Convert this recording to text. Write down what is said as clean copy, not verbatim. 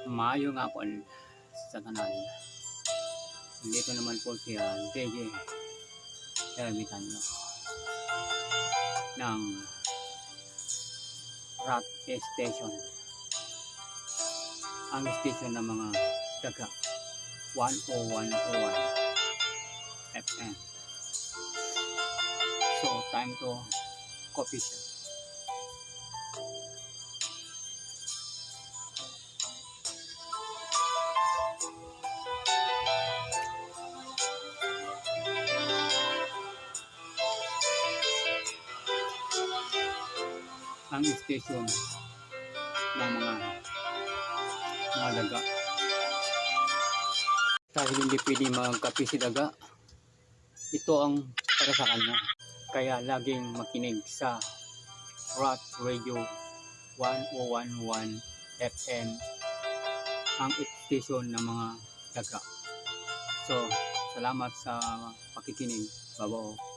Maayo nga po sa tanan. Dito naman po siya DJ Ermitanyo ng Rock Station. Ang station ng mga daga 101.1 FM. So time to coffee shop. Ang station ng mga daga. Dahil hindi pwede magkape si daga, ito ang para sa kanya. Kaya laging makinig sa Rock Radio 101.1 FM, ang station ng mga daga. So, salamat sa pakikinig. Bye-bye.